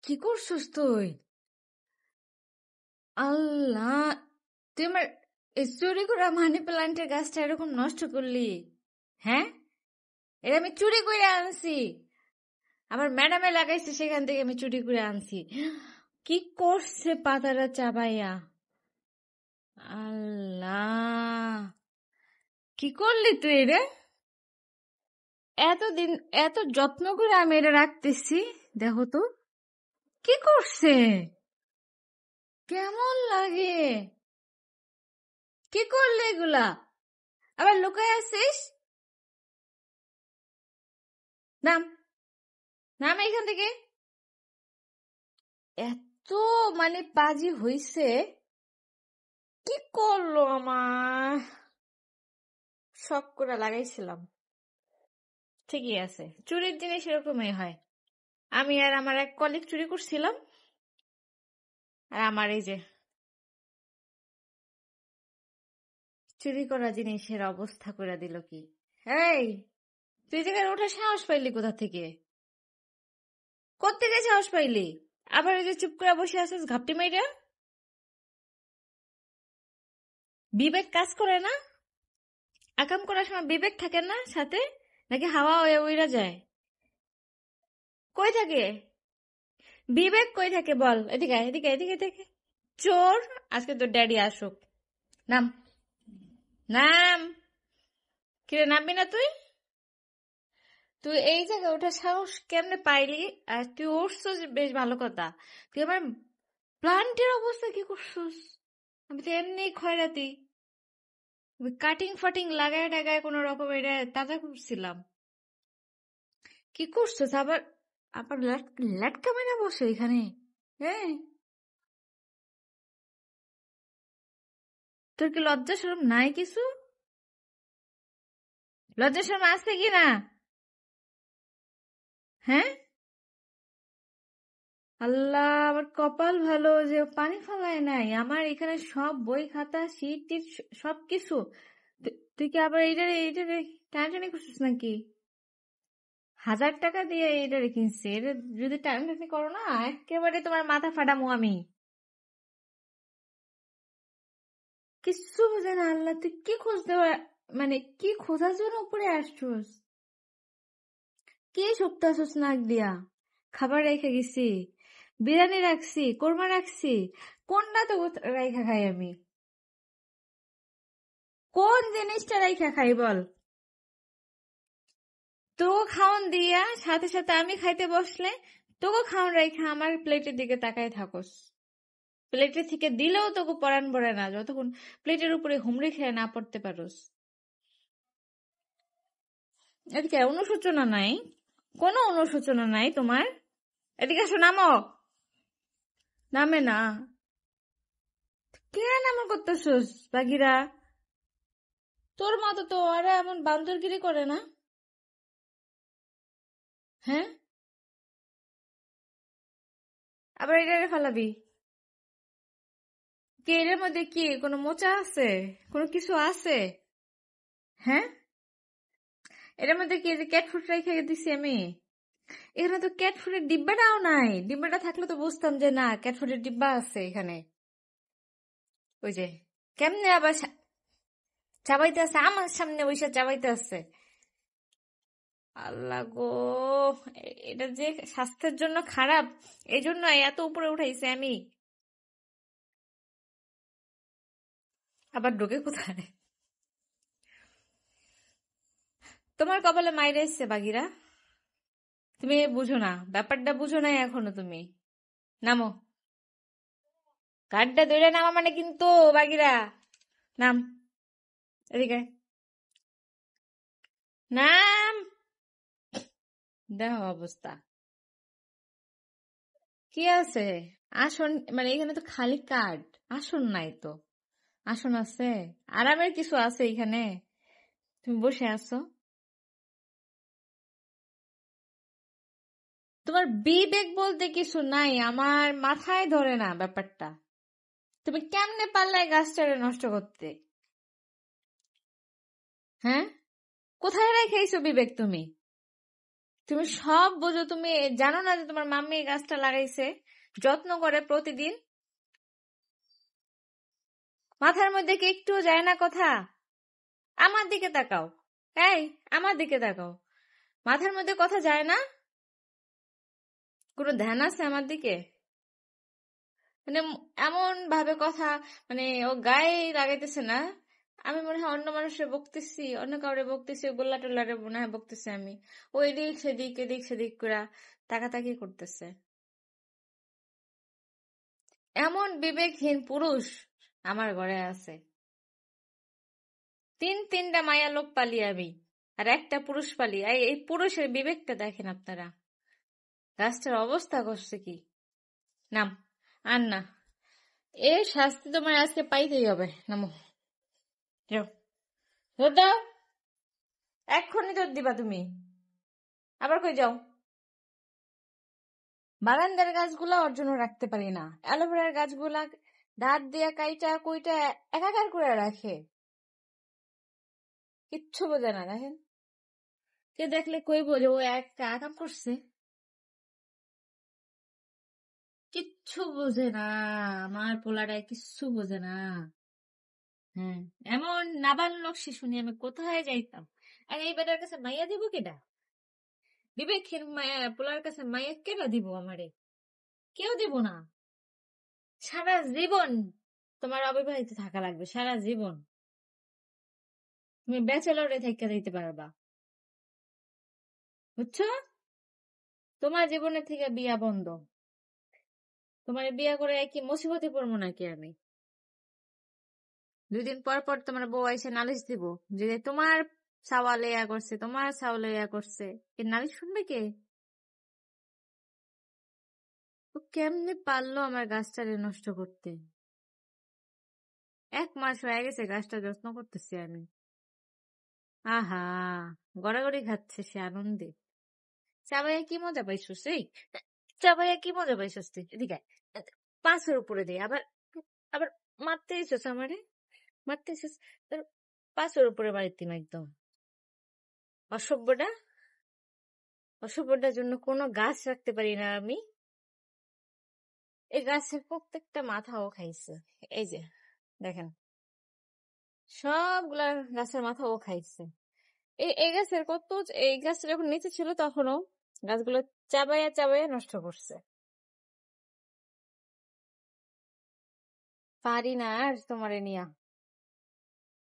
কি করছিস তুই? আল্লাহ, তুই আমার চুরি করা মানি প্লান্টের গাছটা এরকম নষ্ট করলি? হ্যাঁ, এটা আমি চুরি করে আনছি। আমার ম্যাডামে লাগাইছে, সেখান থেকে আমি চুরি করে আনছি। কি করছে পাতাটা চাবাইয়া? আল্লাহ, কি করলি তুই রে? এতদিন এত যত্ন করে আমি এটা রাখতেছি, দেখো তো কি করছে। কেমন লাগে? কি করলি এগুলা? আবার লুকায় আছিস? নাম, নাম এখান থেকে। এত পাজি হইছে, কি করলো আমার? শখ করে লাগাইছিলাম। ঠিকই আছে, চুরির জিনিস এরকমই হয়। আমি আর আমার এক কলিগ চুরি করছিলাম, আর আমার এই যে চুরি করা জিনিসের অবস্থা করে দিল কি। এই, তুই জায়গায় ওঠার সাহস পাইলি কোথা থেকে? কোত্থেকে সাহস পাইলি? আবার এই যে চুপ করে বসে আছিস ঘাপটি মাইরা? বিবেক কাজ করে না? আকাম করার সময় বিবেক থাকে না সাথে? নাকি হাওয়া হয়ে উইরা যায়? কই থাকে বিবেক? কই থাকে বল? এদিকে আয়, এদিকে এদিকে এদিকে। চোর, আজকে তোর ড্যাডি আসুক। নাম, নাম। কিরে নামবি না তুই? তুই এই জায়গায় ওঠার সাহস কেমনে পাইলি? আর তুই উঠছস বেশ ভালো কথা। তুই আমার প্লান্টের অবস্থা কি করছস? আমি তো এমনি খয়রাতি কাটিং ফাটিং লাগায় টাগায় কোন রকম এটা তাজা করছিলাম। কি করছস আবার? আবার ল্যাটকা মেরে বসে এখানে? হ্যাঁ, তোর কি লজ্জা শরম নাই কিছু? লজ্জা শরম আছে কি না? হ্যাঁ, আল্লাহ, আমার কপাল ভালো যে পানি ফেলায় নাই। আমার এখানে সব বই খাতা শীট টিট সবকিছু। তুই কি আবার এইটারে এইটারে টানাটানি করছিস নাকি? 1000 টাকা দিয়ে এইটারে কিনছে, এটা যদি টানাটানি করো না একেবারে তোমার মাথা ফাটামো আমি। কিচ্ছু বোঝে না আল্লাহ, তুই কি খুঁজতে কি খোঁজার জন্য উপরে আসছোস? কি সপ্তাহছোস নাক দিয়া? খাবার রেখে গেছি, বিরিয়ানি রাখছি, কোরমা রাখছি, কোনটা তো রাইখা খাই আমি? কোন জিনিসটা রাইখা খাই বল? তো খাওন দিয়া সাথে সাথে আমি খাইতে বসলে তোকে খাওন রাইখা আমার প্লেটের দিকে তাকায় থাকোস। প্লেটের থেকে দিলেও তোকে পরান পড়ে না যতক্ষণ প্লেটের উপরে হুমড়ি খেয়ে না পড়তে পারোস। এদিকে অনুশোচনা নাই? কোনো অনুশোচনা নাই তোমার? এদিকে আসো, নামো। নামে না? কেন এমন করতেছোস বাগিরা? তোর মতো তো ওরা এমন বান্দরগিরি করে না। হ্যাঁ, আবার এটারে ফালাবি? কে এর মধ্যে কি কোনো মোচা আছে? কোনো কিছু আছে? হ্যাঁ, এর মধ্যে কি যে ক্যাট ফুড রেখে দিছি আমি? এখানে তো ক্যাট ফুডের ডিব্বাটাও নাই। ডিব্বাটা থাকলে তো বুঝতাম যে না ক্যাট ফুডের ডিব্বা আছে এখানে। ওই যে কেমনে আবার চাবাইতে আছে আমার সামনে, বসে চাবাইতে আছে। আল্লাহ গো, এটা যে স্বাস্থ্যের জন্য খারাপ, এই জন্য এত উপরে উঠাইছে আমি। আবার ঢোকে কোথায়? তোমার কপালে মাইরে এসছে বাগিরা। তুমি বুঝো না, ব্যাপারটা বুঝো নাই এখনো তুমি। নামো, গাড্ডা ধরে নামা মানে কিন্তু বাগিরা। নাম, এদিকে আয়। নাম। দেহ অবস্থা কি আছে? আসন এখানে তো খালি কাঠ, আসন নাই তো। আসন আছে, আরামের কিছু আছে এখানে? তুমি বসে আছো, তোমার বিবেক বলতে কিছু নাই, আমার মাথায় ধরে না ব্যাপারটা। তুমি কেমনে পারলে গাছটারে নষ্ট করতে? হ্যাঁ, কোথায় রেখেছো বিবেক তুমি? তুমি সব বোঝো, তুমি জানো না যে তোমার মাম্মি এই গাছটা লাগাইছে, যত্ন করে প্রতিদিন? মাথার মধ্যে কি একটু যায় না কথা? আমার দিকে তাকাও, এই আমার দিকে তাকাও, মাথার মধ্যে কথা যায় না? কোনো ধ্যান আছে আমার দিকে? মানে এমন ভাবে কথা, মানে ও গায়ে লাগাইতেছে না। আমি মনে হয় অন্য মানুষের বকতেছি, অন্য কাউরে বকতেছি, গোল্লা টোল্লারে মনে হয় বকতেছি আমি। ও এদিক সেদিক এদিক সেদিক করে তাকাতাকি করতেছে। এমন বিবেকহীন পুরুষ আমার ঘরে আছে। তিনটা মায়া লোক পালি আমি, আর একটা পুরুষ পালি। এই পুরুষের বিবেকটা দেখেন আপনারা, গাছটার অবস্থা করছে কি। নাম, আর না, এর শাস্তি তোমার আজকে পাইতেই হবে। নামো, যাও, জোর দাও, এক্ষুনি জোর দিবা তুমি। আবার কই যাও? বারান্দার গাছগুলা ওর জন্য রাখতে পারি না, অ্যালোভেরার গাছগুলা দাঁত দিয়া কাইটা কুইটা একাকার করে রাখে, কিচ্ছু বোঝে না। দেখেন, কে দেখলে কইবো যে ও একটা আকাম করছে। কিচ্ছু বোঝে না, আমার পোলাটায় কিচ্ছু বোঝে না। হ্যাঁ, এমন নাবালক শিশু নিয়ে আমি কোথায় যাইতাম? আর এই বেটার কাছে মাইয়া দিব কেডা? বিবেকহীন মায়া পোলার কাছে মাইয়া কেডা দিব আমারে? কেউ দিব না। সারা জীবন তোমার অবিবাহিত থাকা লাগবে, সারা জীবন। তুমি ব্যাচেলরে থেকে দিতে পারবা, বুঝছো? তোমার জীবনের থেকে বিয়া বন্ধ। তোমার বিয়া করে কি মুসিবতে পড়বো নাকি আমি? 2 দিন পর পর তোমার বউ এসে নালিশ দিব যে তোমার সাওয়ালে ইয়া করছে, তোমার সাওয়ালে ইয়া করছে। এ নালিশ শুনবে কে? ও কেমনে পারলো আমার গাছটারে নষ্ট করতে? 1 মাস হয়ে গেছে গাছটা যত্ন করতেছি আমি। আহা, গড়াগড়ি খাচ্ছে সে আনন্দে। চাবাইয়া কি মজা পাইছস? এই চাবাইয়া কি মজা পাইছস তুই? এদিকে আয়। পাঁচের উপরে দে আবার, আবার মারতে এসেছ আমারে, মারতে এসেছ। তোর পাঁচের উপরে বাড়িতে একদম অসভ্যটা। অসভ্যটার জন্য কোনো গাছ রাখতে পারি না আমি। এই গাছের প্রত্যেকটা মাথাও খাইছে। এই যে দেখেন, সবগুলা গাছের মাথা ও খাইছে। এই গাছের কত, এই গাছটা যখন নিচে ছিল তখনও গাছগুলো চাবাইয়া চাবাইয়া নষ্ট করছে। পারি না আর তোমারে নিয়া।